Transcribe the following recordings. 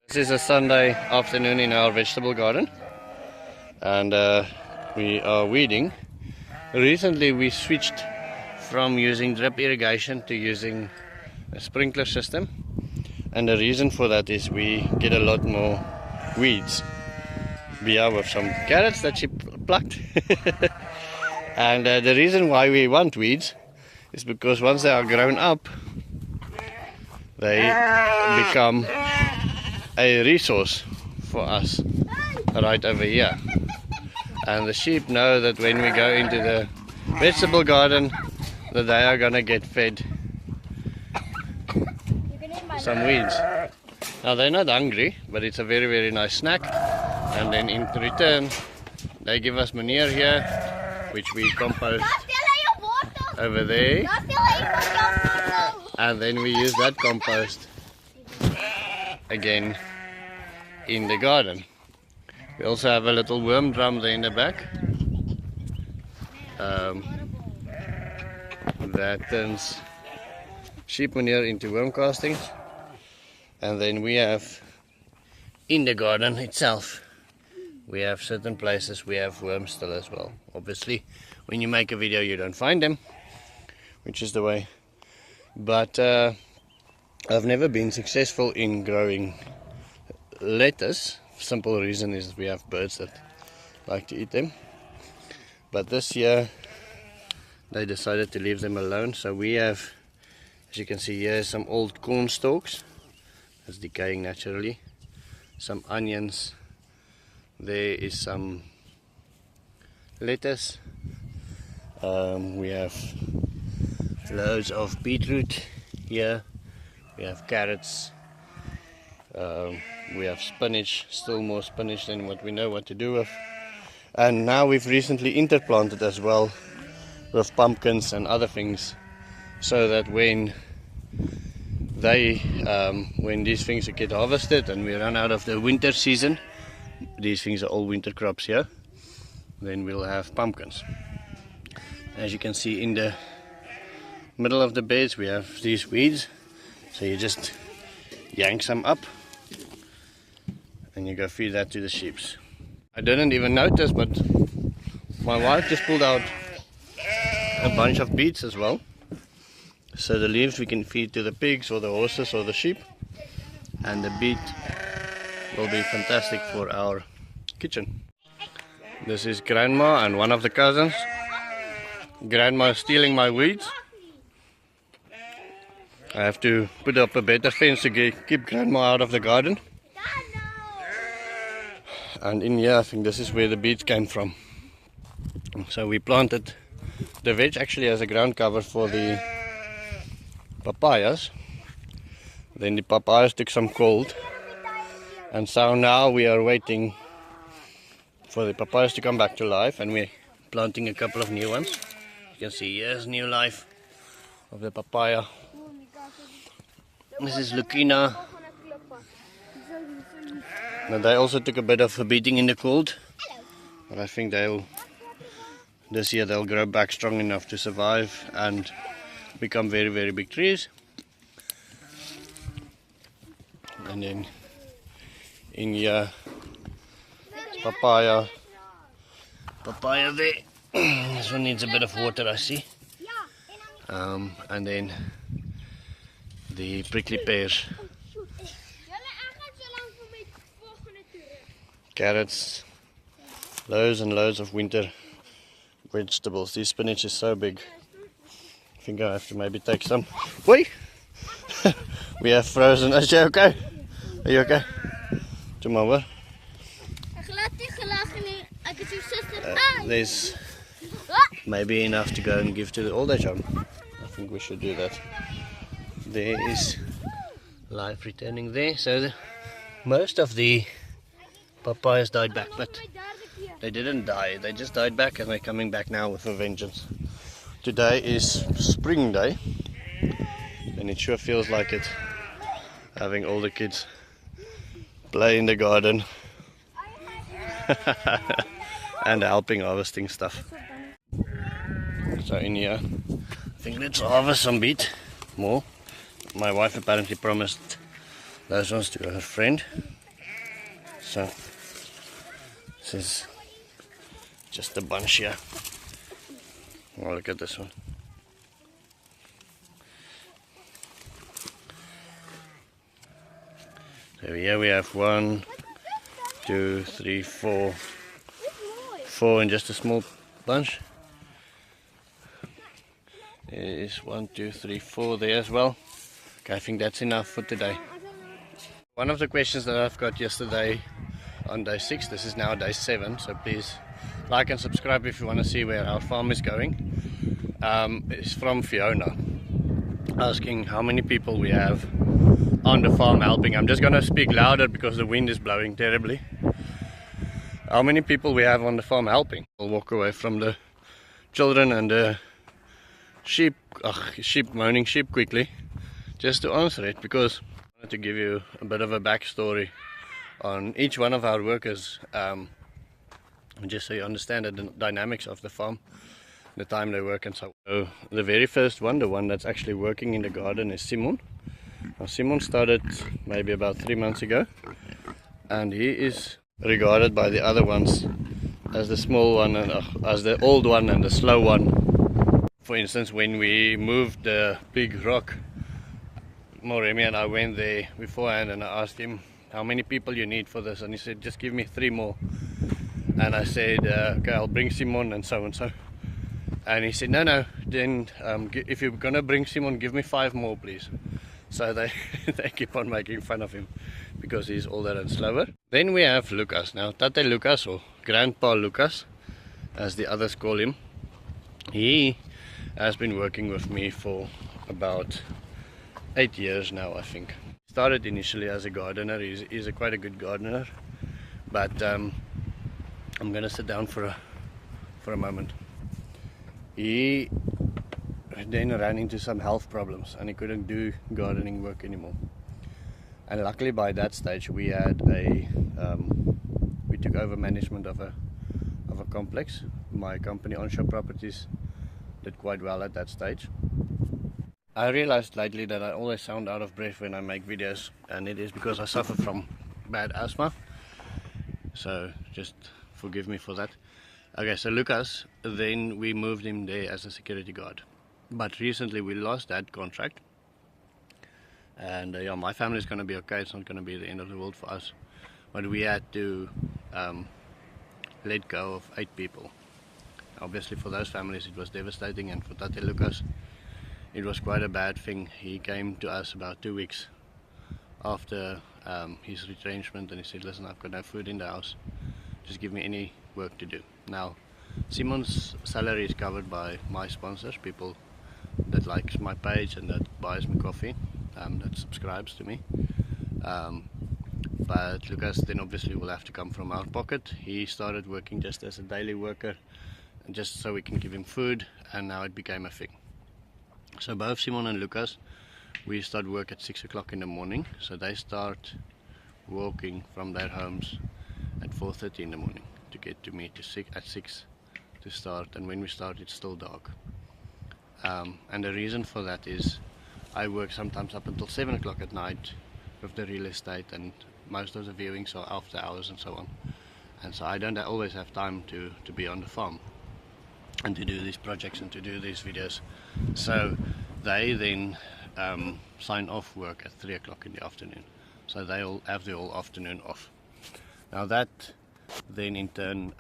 This is a Sunday afternoon in our vegetable garden, and we are weeding. Recently we switched from using drip irrigation to using a sprinkler system, and the reason for that is we get a lot more weeds. We have some carrots that she plucked and the reason why we want weeds is because once they are grown up they become a resource for us right over here, and the sheep know that when we go into the vegetable garden that they are gonna get fed some weeds. Now they're not hungry, but it's a very nice snack, and then in return they give us manure here which we compost over there, and then we use that compost again in the garden. We also have a little worm drum there in the back that turns sheep manure into worm castings, and then we have in the garden itself we have certain places we have worms still as well. Obviously when you make a video you don't find them, which is the way, but I've never been successful in growing lettuce. Simple reason is we have birds that like to eat them, but this year they decided to leave them alone. So we have, as you can see here, some old corn stalks that's decaying naturally, some onions, there is some lettuce, we have loads of beetroot here, we have carrots, we have spinach, still more spinach than what we know what to do with, and now we've recently interplanted as well with pumpkins and other things, so that when these things get harvested and we run out of the winter season, these things are all winter crops here, then we'll have pumpkins. As you can see in the middle of the beds we have these weeds, so you just yank some up and you go feed that to the sheep. I didn't even notice, but my wife just pulled out a bunch of beets as well, so the leaves we can feed to the pigs or the horses or the sheep, and the beet will be fantastic for our kitchen. This is Grandma and one of the cousins. Grandma is stealing my weeds. I have to put up a better fence to keep Grandma out of the garden. And in here I think this is where the beets came from. So we planted the veg actually as a ground cover for the papayas. Then the papayas took some cold, and so now we are waiting for the papayas to come back to life, and we're planting a couple of new ones. You can see here's new life of the papaya. This is Lucina. Now they also took a bit of a beating in the cold, but I think this year they'll grow back strong enough to survive and become very big trees. And then in here, papaya there. This one needs a bit of water, I see. And then the prickly pears, carrots, loads and loads of winter vegetables. This spinach is so big, I think I have to maybe take some. Wait! We have frozen. Is you okay? Are you okay? Doe maar hoor. There's maybe enough to go and give to the old age home. I think we should do that. There is life returning there. So most of the papayas died back, but they didn't die. They just died back, and they're coming back now with a vengeance. Today is spring day, and it sure feels like it, having all the kids play in the garden and helping harvesting stuff. So in here, I think let's harvest some beet more. My wife apparently promised those ones to her friend. So this is just a bunch here. Oh, look at this one. So here we have 1, 2, 3, 4. 4 in just a small bunch. There is 1, 2, 3, 4 there as well. Okay, I think that's enough for today. One of the questions that I've got yesterday on day 6, this is now day 7, so please like and subscribe if you want to see where our farm is going. It's from Fiona, asking how many people we have on the farm helping. I'm just going to speak louder because the wind is blowing terribly. How many people we have on the farm helping? We'll walk away from the children and the sheep, moaning sheep quickly, just to answer it, because I wanted to give you a bit of a backstory on each one of our workers, just so you understand the dynamics of the farm, the time they work and so on. So the very first one, the one that's actually working in the garden, is Simon. Now Simon started maybe about 3 months ago, and he is regarded by the other ones as the small one and as the old one and the slow one. For instance, when we moved the big rock, Moremi and I went there beforehand and I asked him how many people you need for this, and he said just give me 3 more. And I said okay, I'll bring Simon and so and so. And he said no, then if you're gonna bring Simon, give me 5 more please. So they keep on making fun of him because he's older and slower. Then we have Lucas. Now Tate Lucas, or Grandpa Lucas as the others call him, he has been working with me for about 8 years now, I think. Started initially as a gardener. He's quite a good gardener, but I'm gonna sit down for a moment. He then ran into some health problems and he couldn't do gardening work anymore. And luckily by that stage we had we took over management of a complex. My company, Onshore Properties, did quite well at that stage. I realized lately that I always sound out of breath when I make videos, and it is because I suffer from bad asthma, so just forgive me for that. Okay, so Lucas, then we moved him there as a security guard, but recently we lost that contract, and yeah, my family is going to be okay. It's not going to be the end of the world for us, but we had to let go of 8 people. Obviously for those families it was devastating, and for Tate Lucas it was quite a bad thing. He came to us about 2 weeks after his retrenchment, and he said, listen, I've got no food in the house, just give me any work to do. Now Simon's salary is covered by my sponsors, people that likes my page and that buys me coffee, that subscribes to me, but Lucas then obviously will have to come from our pocket. He started working just as a daily worker, just so we can give him food, and now it became a thing. So both Simon and Lucas, we start work at 6 o'clock in the morning, so they start walking from their homes at 4:30 in the morning to get to me at 6 to start, and when we start it's still dark. And the reason for that is I work sometimes up until 7 o'clock at night with the real estate, and most of the viewings are after hours and so on, and so I don't always have time to be on the farm and to do these projects and to do these videos. So they then sign off work at 3 o'clock in the afternoon, so they all have the whole afternoon off. Now that then in turn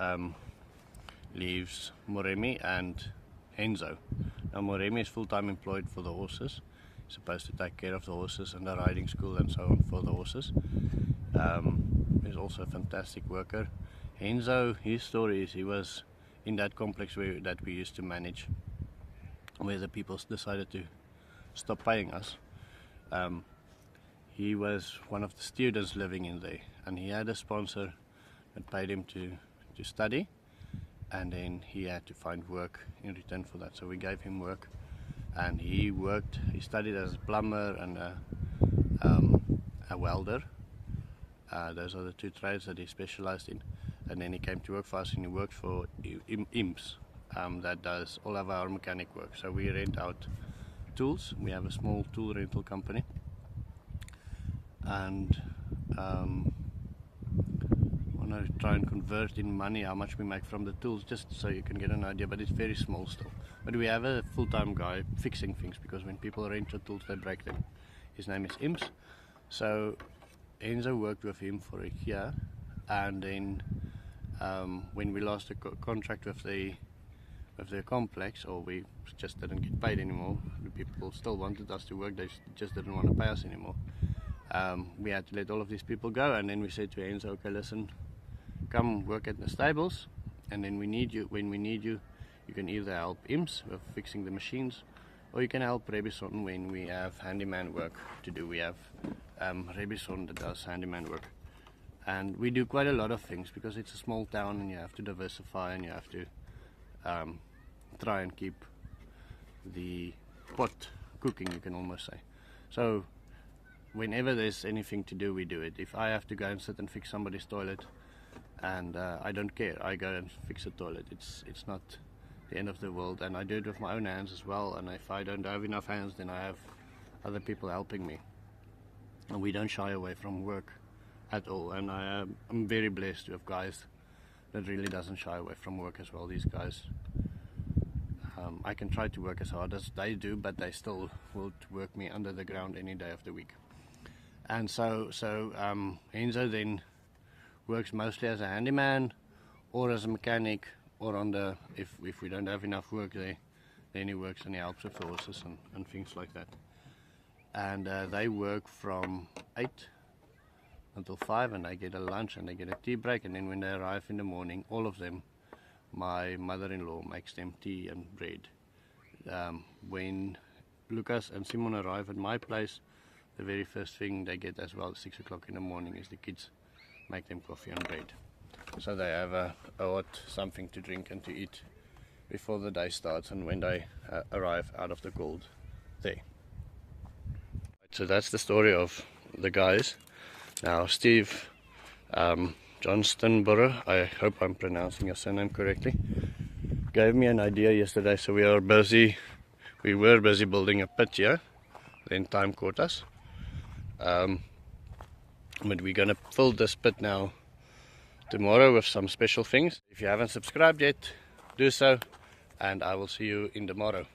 leaves Moremi and Enzo. Now Moremi is full-time employed for the horses, he's supposed to take care of the horses and the riding school and so on for the horses. He's also a fantastic worker. Enzo, his story is he was in that complex that we used to manage, where the people decided to stop paying us. He was one of the students living in there, and he had a sponsor that paid him to study, and then he had to find work in return for that. So we gave him work, and he worked. He studied as a plumber and a welder. Those are the 2 trades that he specialized in. And then he came to work for us, and he worked for IMPS, that does all of our mechanic work. So we rent out tools. We have a small tool rental company, and to try and convert in money how much we make from the tools, just so you can get an idea, but it's very small still. But we have a full-time guy fixing things, because when people rent your tools they break them. His name is Imps. So Enzo worked with him for a year, and then when we lost the contract with the complex, or we just didn't get paid anymore, the people still wanted us to work, they just didn't want to pay us anymore. We had to let all of these people go, and then we said to Enzo, okay, listen, come work at the stables, and then when we need you, you can either help Imps with fixing the machines, or you can help Rebison when we have handyman work to do. We have Rebison that does handyman work, and we do quite a lot of things because it's a small town and you have to diversify, and you have to try and keep the pot cooking, you can almost say. So whenever there's anything to do, we do it. If I have to go and sit and fix somebody's toilet, and I don't care, I go and fix a toilet. It's not the end of the world, and I do it with my own hands as well. And if I don't have enough hands, then I have other people helping me, and we don't shy away from work at all. And I'm very blessed to have guys that really doesn't shy away from work as well. These guys, I can try to work as hard as they do, but they still will work me under the ground any day of the week. And so Enzo then works mostly as a handyman or as a mechanic, or on the, if we don't have enough work there, then he works and he helps with the horses and things like that. And they work from 8 until 5, and they get a lunch and they get a tea break, and then when they arrive in the morning, all of them, my mother-in-law makes them tea and bread. When Lucas and Simon arrive at my place, the very first thing they get as well at 6 o'clock in the morning is the kids make them coffee and bread. So they have a hot something to drink and to eat before the day starts, and when they arrive out of the cold there. So that's the story of the guys. Now Steve Johnstonborough, I hope I'm pronouncing your surname correctly, gave me an idea yesterday. So we were busy building a pit here, then time caught us. But we're gonna fill this pit now tomorrow with some special things. If you haven't subscribed yet, do so, and I will see you in tomorrow.